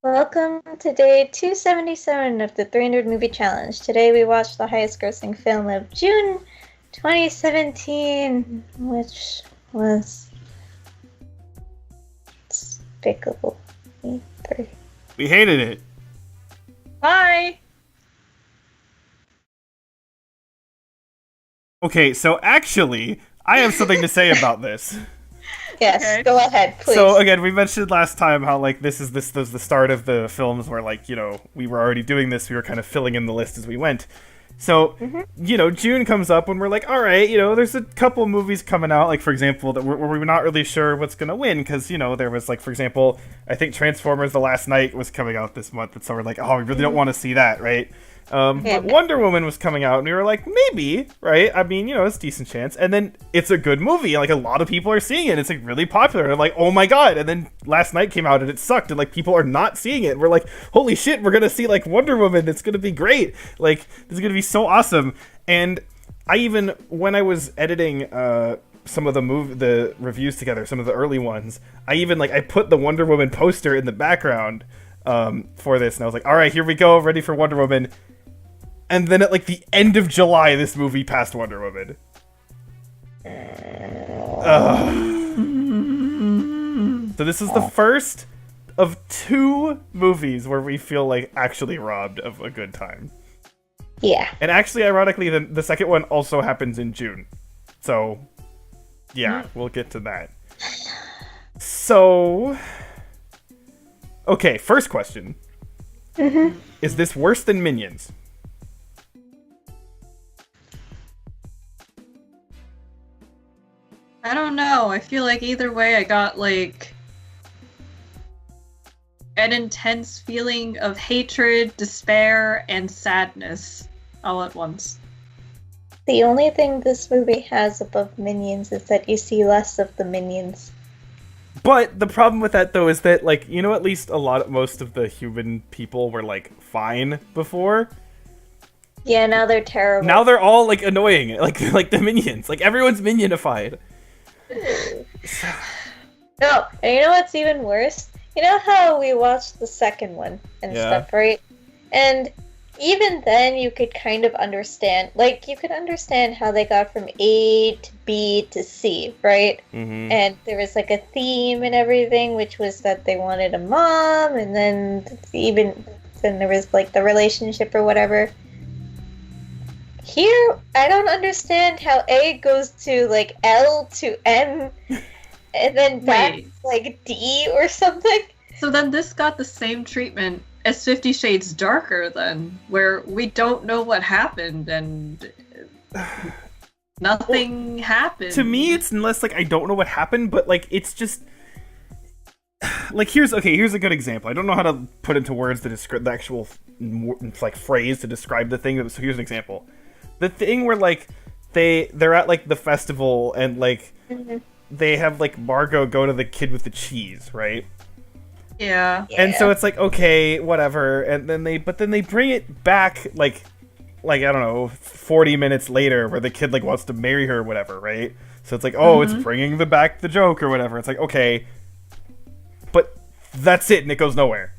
Welcome to day 277 of the 300 Movie Challenge. Today we watched the highest grossing film of June 2017, which was Despicable Me 3. We hated it. Bye. Okay, so actually, I have something to say about this. Yes, Okay. go ahead, please. So again, we mentioned last time how like this was the start of the films where like, we were already doing this, we were kind of filling in the list as we went. So, June comes up when we're like, all right, there's a couple movies coming out, like for example, that we're not really sure what's gonna win because there was like, for example, I think Transformers: The Last Night was coming out this month, and so we're like, oh, we really don't want to see that, right? But Wonder Woman was coming out, and we were like, maybe, right? I mean, it's a decent chance. And then it's a good movie. Like, a lot of people are seeing it. It's, like, really popular. And I'm like, oh my god. And then Last Night came out, and it sucked. And, like, people are not seeing it. And we're like, holy shit, we're gonna see, like, Wonder Woman. It's gonna be great. Like, this is gonna be so awesome. And I even, when I was editing, some of the reviews together, some of the early ones, I put the Wonder Woman poster in the background, for this. And I was like, all right, here we go. Ready for Wonder Woman. And then at like the end of July, this movie passed Wonder Woman. So this is the first of two movies where we feel like actually robbed of a good time. Yeah. And actually, ironically, the second one also happens in June. So, yeah, we'll get to that. So, okay, first question. Is this worse than Minions? I don't know. I feel like either way I got like an intense feeling of hatred, despair, and sadness all at once. The only thing this movie has above Minions is that you see less of the Minions. But the problem with that, though, is that, like, at least most of the human people were, like, fine before. Yeah, now they're terrible. Now they're all, like, annoying, like the Minions. Like, everyone's Minionified. No, and you know what's even worse? You know how we watched the second one and stuff, right? And even then you could kind of understand, like, you could understand how they got from A to B to C, right? Mm-hmm. And there was, like, a theme and everything, which was that they wanted a mom, and then there was, like, the relationship or whatever. Here, I don't understand how A goes to, like, L to N, and then that's, like, D or something. So then this got the same treatment as 50 Shades Darker then, where we don't know what happened and nothing happened. To me, it's less like I don't know what happened, but, like, it's just... Like, here's a good example. I don't know how to put into words the actual, like, phrase to describe the thing, so here's an example. The thing where, like, they're at, like, the festival and, like, they have, like, Margot go to the kid with the cheese, right? Yeah. And so it's like, okay, whatever. And then they bring it back, like I don't know, 40 minutes later, where the kid, like, wants to marry her or whatever, right? So it's like, oh, it's bringing back the joke or whatever. It's like, okay, but that's it, and it goes nowhere.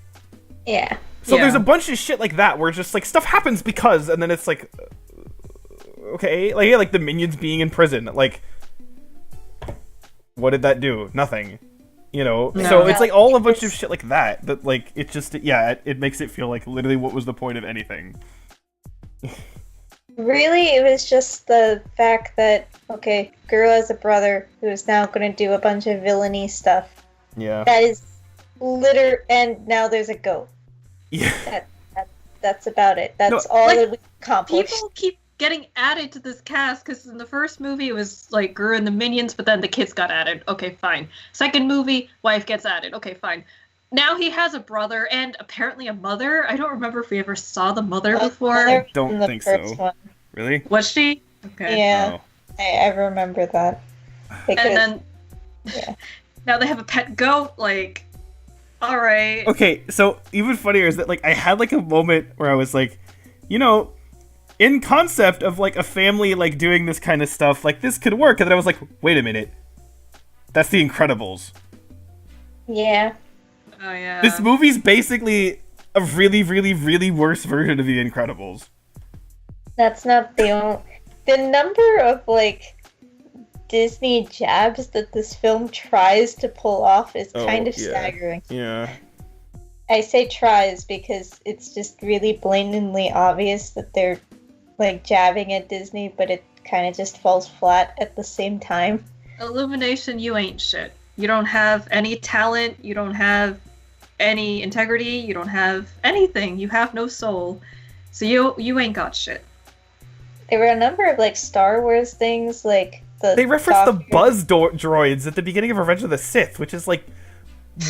Yeah. So there's a bunch of shit like that where just, like, stuff happens because, and then it's like, okay, like, yeah, like the Minions being in prison, like, what did that do? Nothing. No. So it's like all a bunch of shit like that like, it just, it makes it feel like literally what was the point of anything. Really, it was just the fact that, okay, girl has a brother who's now going to do a bunch of villainy stuff. Yeah. That is and now there's a goat. Yeah. That's about it. That's all like, that we accomplished. People keep getting added to this cast because in the first movie it was like Gru and the Minions, but then the kids got added. Okay, fine. Second movie, wife gets added. Okay, fine. Now he has a brother and apparently a mother. I don't remember if we ever saw the mother before. Mother Don't in the think first so. one. Really? Was she? Okay. Yeah, Oh. I remember that. Because, And then yeah. now they have a pet goat. Like, all right. Okay, so even funnier is that, like, I had, like, a moment where I was like, in concept of, like, a family, like, doing this kind of stuff, like, this could work. And then I was like, wait a minute. That's The Incredibles. Yeah. Oh yeah. This movie's basically a really, really, really worse version of The Incredibles. That's not the only. The number of like Disney jabs that this film tries to pull off is kind of staggering. Yeah. I say tries because it's just really blatantly obvious that they're like jabbing at Disney, but it kind of just falls flat at the same time. Illumination, you ain't shit. You don't have any talent. You don't have any integrity. You don't have anything. You have no soul. So you ain't got shit. There were a number of like Star Wars things, like they referenced the buzz droids at the beginning of Revenge of the Sith, which is like,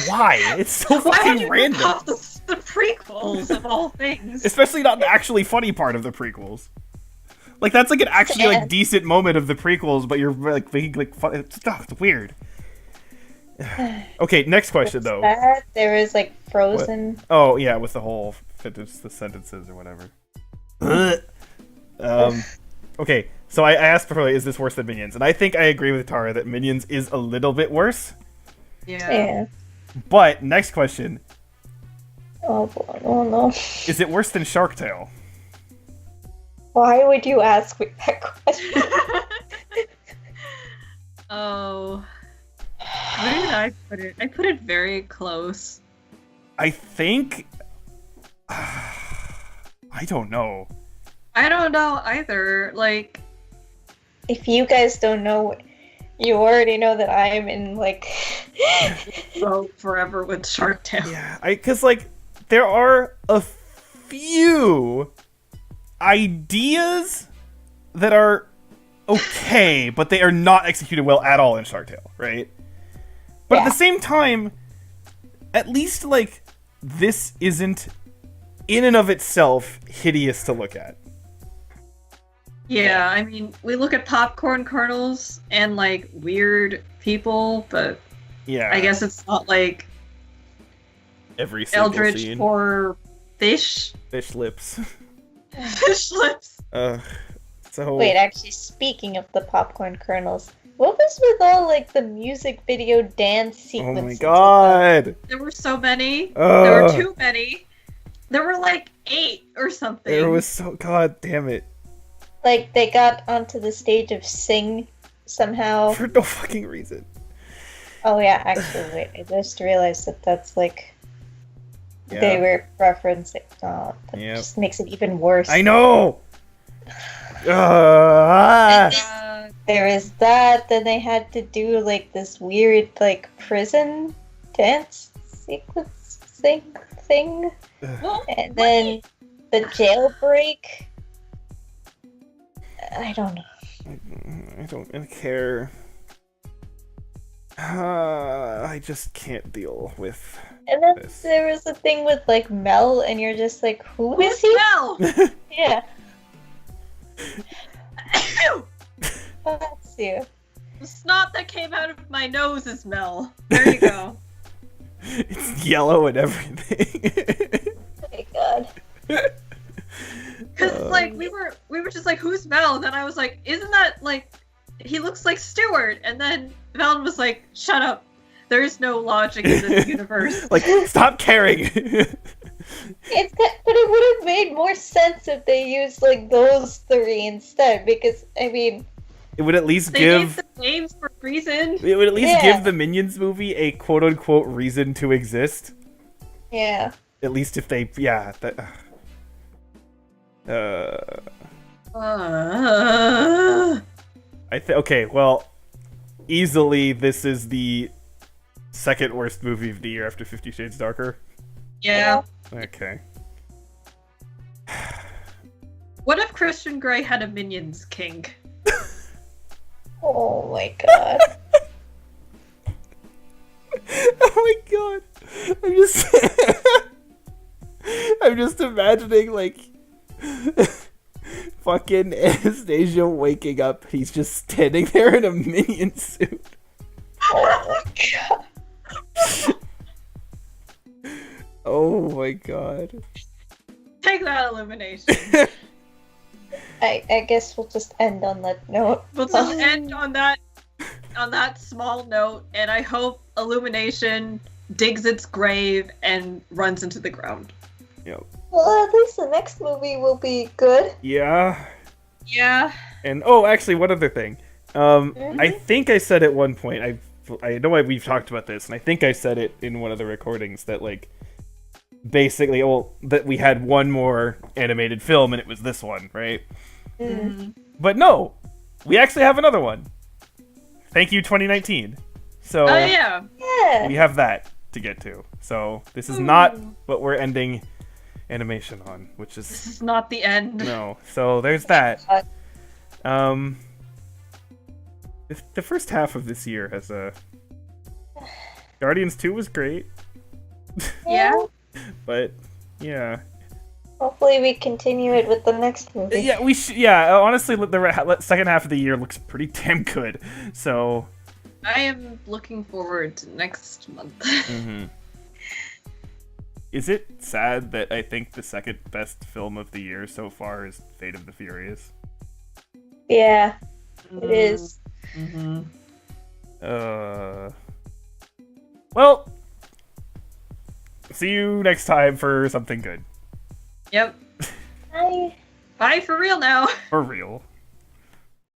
why? It's so fucking random. Why would you the prequels of all things? Especially not the actually funny part of the prequels. Like that's like an actually like decent moment of the prequels, but you're like thinking like fun. It's weird. Okay, next question though. There was like Frozen. What? Oh yeah, with the whole the sentences or whatever. Okay, so I asked before, like, is this worse than Minions? And I think I agree with Tara that Minions is a little bit worse. Yeah. But next question. Oh boy, oh no. Is it worse than Shark Tale? Why would you ask me that question? Oh. Where did I put it? I put it very close. I think... I don't know. I don't know either. Like... If you guys don't know, you already know that I'm in, like... so forever with Shark Tale. Yeah, because, like, there are a few ideas that are okay, but they are not executed well at all in Shark Tale, right? But at the same time, at least, like, this isn't, in and of itself, hideous to look at. Yeah, I mean, we look at popcorn kernels and, like, weird people, but yeah, I guess it's not, like, every single Eldritch scene. or fish. Fish lips. Fish lips. So... Wait, actually, speaking of the popcorn kernels, what was with all, like, the music video dance sequences? Oh my god! There were so many. There were too many. There were, like, 8 or something. There was so... God damn it. Like, they got onto the stage of Sing somehow. For no fucking reason. Oh yeah, actually, wait, I just realized that that's, like... Yeah. They were referencing... Oh, that just makes it even worse. I know! There is that, then they had to do, like, this weird, like, prison dance sequence thing. And then the jailbreak. I don't know. I don't care. I just can't deal with And then this. there was a thing with, like, Mel, and you're just like, who is he? Mel! Yeah. That's you. The snot that came out of my nose is Mel. There you go. It's yellow and everything. Oh my god. Because like we were just like, who's Mel? And then I was like, isn't that like, he looks like Stewart? And then Mel was like, shut up. There is no logic in this universe. Like, stop caring. But it would have made more sense if they used like those 3 instead, because I mean, it would at least they give the names for a reason. It would at least give the Minions movie a quote unquote reason to exist. Yeah. At least if they okay, well, easily this is the second worst movie of the year after 50 Shades Darker. Yeah. Okay. What if Christian Grey had a Minions kink? Oh my god. Oh my god. I'm just imagining like fucking Anastasia waking up. He's just standing there in a Minion suit. Oh my god. Oh my god. Take that, Illumination. I guess we'll just end on that note. We'll just end on that small note, and I hope Illumination digs its grave, and runs into the ground. Yep. Well, at least the next movie will be good. Yeah. Yeah. And actually, one other thing. I think I said at one point, I know we've talked about this, and I think I said it in one of the recordings that like basically, that we had one more animated film, and it was this one, right? But no, we actually have another one. Thank you, 2019. So yeah. we have that to get to. So this is not what we're ending animation on, which is This is not the end. no. So there's that. The first half of this year has Guardians 2 was great. Yeah. But yeah. Hopefully we continue it with the next movie. Yeah, we should. Yeah, honestly, the second half of the year looks pretty damn good. So I am looking forward to next month. Is it sad that I think the second best film of the year so far is Fate of the Furious? Yeah, it is. Well, see you next time for something good. Yep. Bye. Bye for real now. For real.